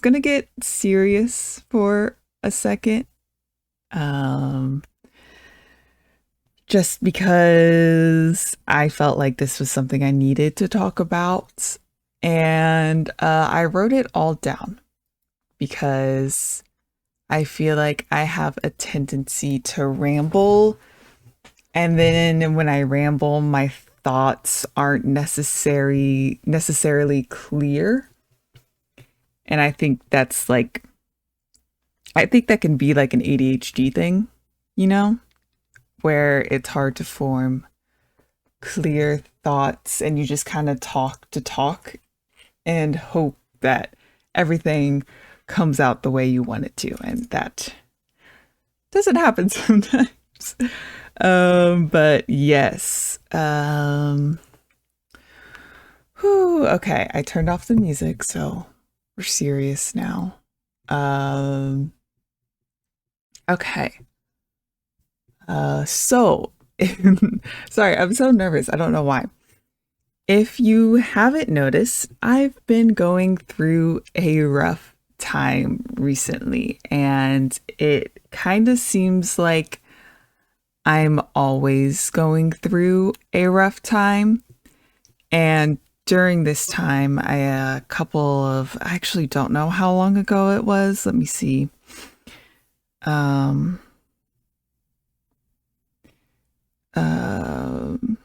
gonna get serious for a second. Um, just because I felt like this was something I needed to talk about. And I wrote it all down because I feel like I have a tendency to ramble. And then when I ramble, my thoughts aren't necessarily clear. And I think that can be like an ADHD thing, you know, where it's hard to form clear thoughts and you just kind of talk to talk and hope that everything comes out the way you want it to. And that doesn't happen sometimes. But yes. Okay, I turned off the music, so we're serious now. Um, okay. So sorry, I'm so nervous. I don't know why. If you haven't noticed, I've been going through a rough time recently, and it kind of seems like I'm always going through a rough time. And during this time, I actually don't know how long ago it was. Let me see. Um, um,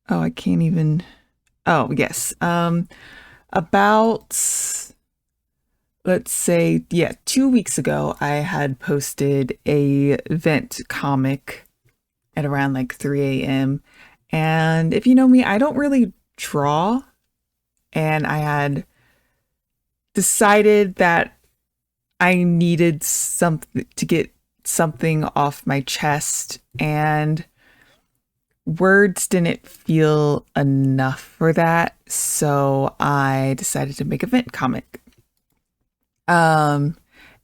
oh, I can't even. Oh, yes. About, let's say, yeah, 2 weeks ago, I had posted a vent comic at around like 3 a.m. And if you know me, I don't really draw. And I had decided that I needed something to get something off my chest, and words didn't feel enough for that. So I decided to make a vent comic. Um,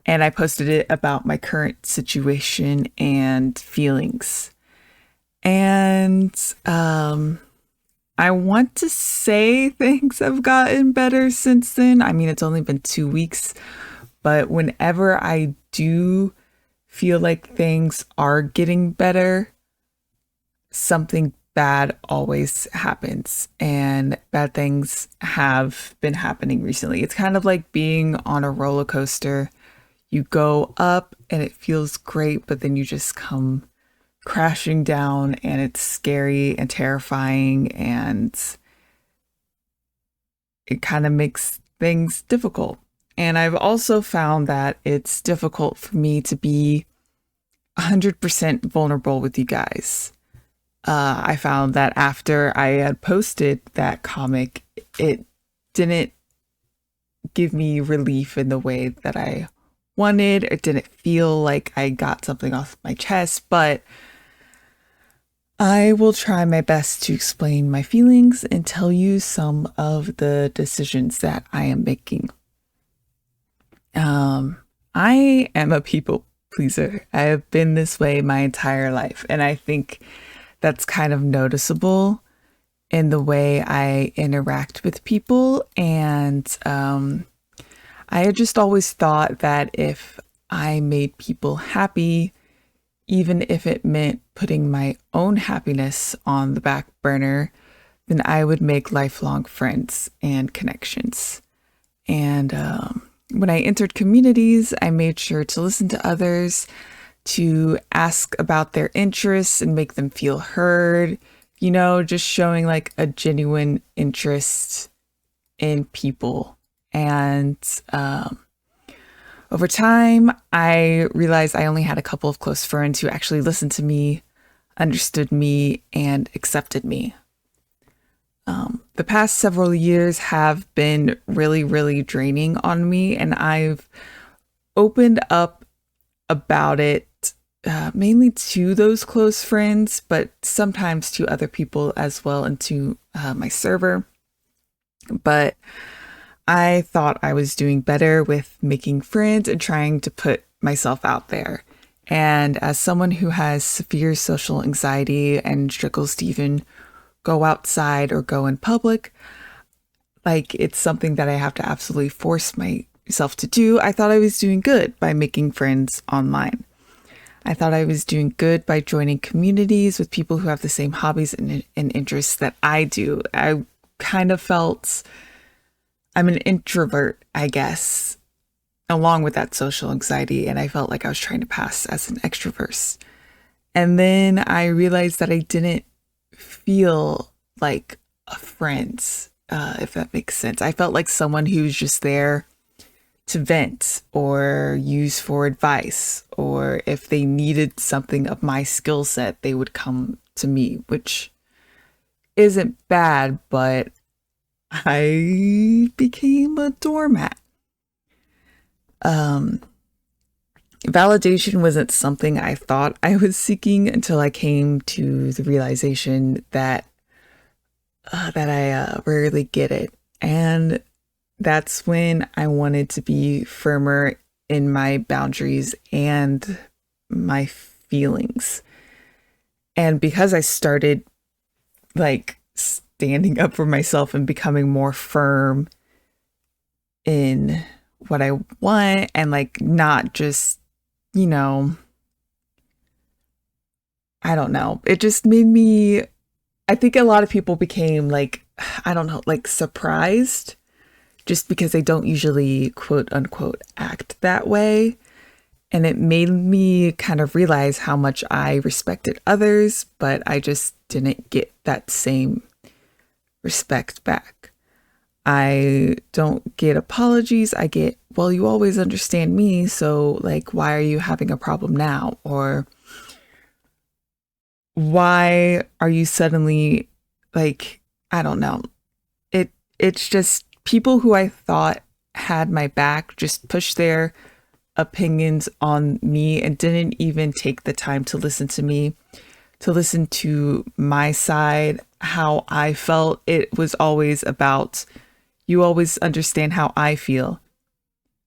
and I posted it about my current situation and feelings. And I want to say things have gotten better since then. I mean, it's only been 2 weeks, but whenever I do feel like things are getting better, something bad always happens. And bad things have been happening recently. It's kind of like being on a roller coaster. You go up and it feels great, but then you just come crashing down and it's scary and terrifying, and it kind of makes things difficult. And I've also found that it's difficult for me to be 100% vulnerable with you guys. I found that after I had posted that comic, it didn't give me relief in the way that I wanted. It didn't feel like I got something off my chest, but I will try my best to explain my feelings and tell you some of the decisions that I am making. Um, I am a people pleaser. I have been this way my entire life, and I think that's kind of noticeable in the way I interact with people. And I had just always thought that if I made people happy, even if it meant putting my own happiness on the back burner, then I would make lifelong friends and connections. And when I entered communities, I made sure to listen to others, to ask about their interests and make them feel heard, just showing like a genuine interest in people. And over time, I realized I only had a couple of close friends who actually listened to me, understood me, and accepted me. The past several years have been really, really draining on me, and I've opened up about it mainly to those close friends, but sometimes to other people as well, and to my server. But I thought I was doing better with making friends and trying to put myself out there. And as someone who has severe social anxiety and struggles to even go outside or go in public, like it's something that I have to absolutely force myself to do. I thought I was doing good by making friends online. I thought I was doing good by joining communities with people who have the same hobbies and interests that I do. I kind of felt I'm an introvert, I guess, along with that social anxiety. And I felt like I was trying to pass as an extrovert. And then I realized that I didn't feel like a friend, if that makes sense. I felt like someone who's just there to vent or use for advice, or if they needed something of my skill set, they would come to me, which isn't bad, but I became a doormat. Um, Validation wasn't something I thought I was seeking until I came to the realization that I rarely get it. And that's when I wanted to be firmer in my boundaries and my feelings. And because I started like standing up for myself and becoming more firm in what I want and like not just, you know, I don't know. It just made me, I think a lot of people became like, I don't know, like surprised just because they don't usually quote unquote act that way. And it made me kind of realize how much I respected others, but I just didn't get that same respect back. I don't get apologies. I get, well, you always understand me. So, like, why are you having a problem now? Or why are you suddenly like, I don't know. It's just people who I thought had my back just pushed their opinions on me and didn't even take the time to listen to me, to listen to my side, how I felt. It was always about, you always understand how I feel.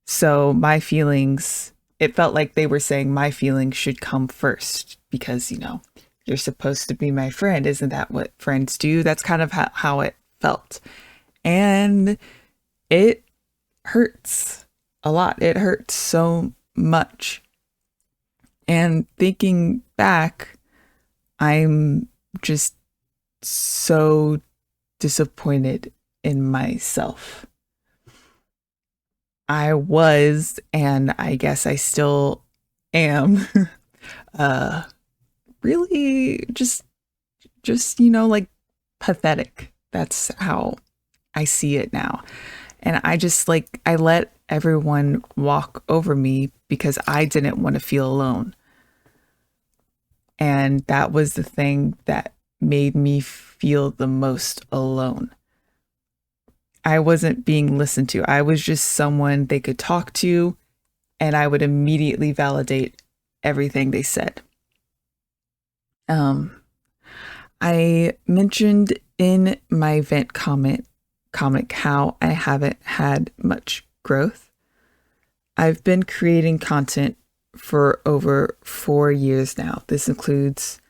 So my feelings, it felt like they were saying my feelings should come first because, you know, you're supposed to be my friend. Isn't that what friends do? That's kind of how it felt. And it hurts a lot. It hurts so much. And thinking back, I'm just so disappointed in myself. I was, and I guess I still am, uh, really just, you know, like pathetic. That's how I see it now. And I just like, I let everyone walk over me because I didn't want to feel alone. And that was the thing that made me feel the most alone. I wasn't being listened to. I was just someone they could talk to, and I would immediately validate everything they said. I mentioned in my vent comic how I haven't had much growth. I've been creating content for over 4 years now. This includes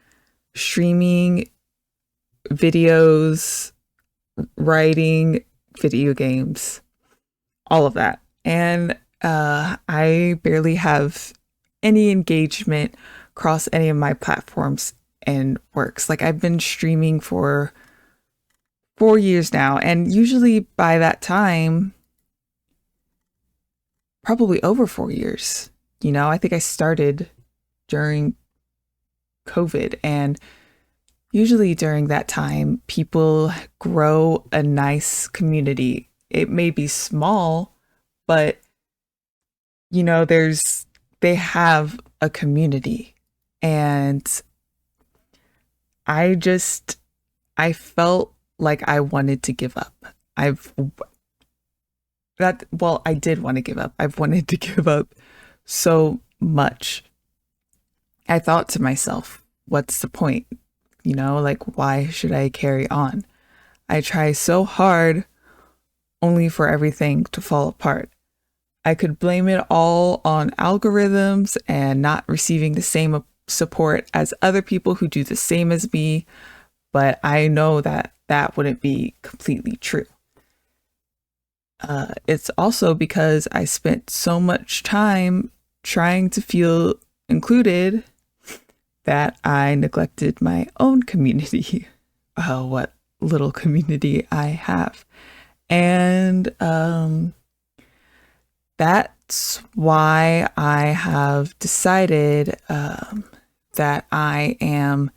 streaming, videos, writing, video games, all of that. And I barely have any engagement across any of my platforms and works. Like I've been streaming for 4 years now, and usually by that time, probably over 4 years. You know, I think I started during COVID, and usually during that time, people grow a nice community. It may be small, but you know, they have a community. And I felt like I wanted to give up. I did want to give up. I've wanted to give up so much. I thought to myself, what's the point? You know, like, why should I carry on? I try so hard only for everything to fall apart. I could blame it all on algorithms and not receiving the same support as other people who do the same as me, but I know that that wouldn't be completely true. It's also because I spent so much time trying to feel included that I neglected my own community, what little community I have. And that's why I have decided that I am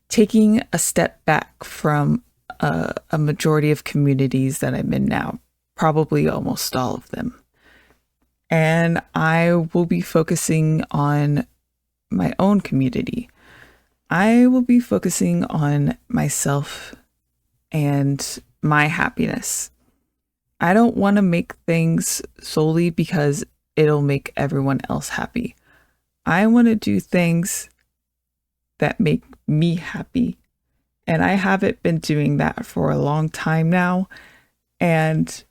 taking a step back from a majority of communities that I'm in now, probably almost all of them. And I will be focusing on my own community. I will be focusing on myself and my happiness. I don't want to make things solely because it'll make everyone else happy. I want to do things that make me happy. And I haven't been doing that for a long time now. And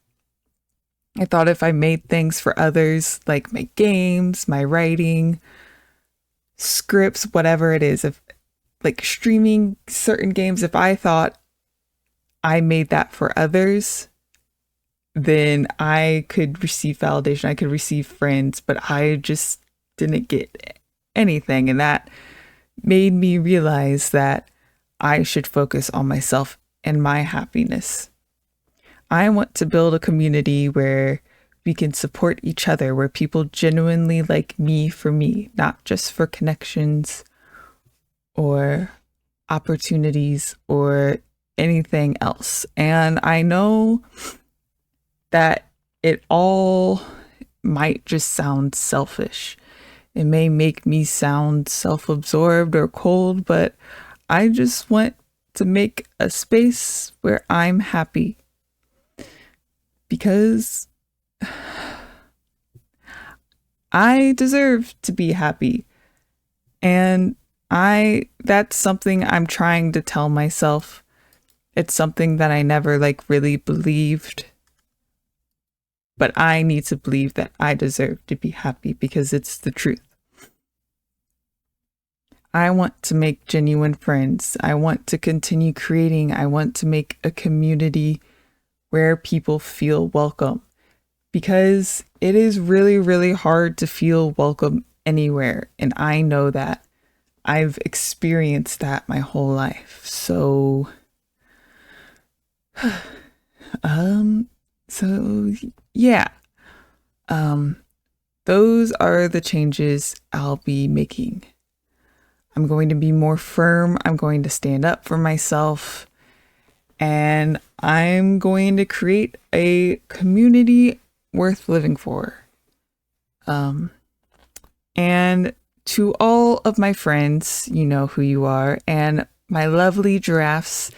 I thought if I made things for others, like my games, my writing, scripts, whatever it is, if like streaming certain games, if I thought I made that for others, then I could receive validation, I could receive friends, but I just didn't get anything. And that made me realize that I should focus on myself and my happiness. I want to build a community where we can support each other, where people genuinely like me for me, not just for connections or opportunities or anything else. And I know that it all might just sound selfish. It may make me sound self-absorbed or cold, but I just want to make a space where I'm happy. Because I deserve to be happy. And that's something I'm trying to tell myself. It's something that I never really believed. But I need to believe that I deserve to be happy because it's the truth. I want to make genuine friends. I want to continue creating. I want to make a community where people feel welcome, because it is really, really hard to feel welcome anywhere. And I know that. I've experienced that my whole life. So, yeah. Those are the changes I'll be making. I'm going to be more firm. I'm going to stand up for myself. And I'm going to create a community worth living for. And to all of my friends, you know who you are, and my lovely giraffes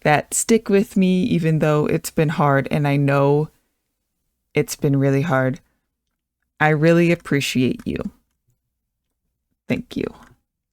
that stick with me even though it's been hard, and I know it's been really hard. I really appreciate you. Thank you.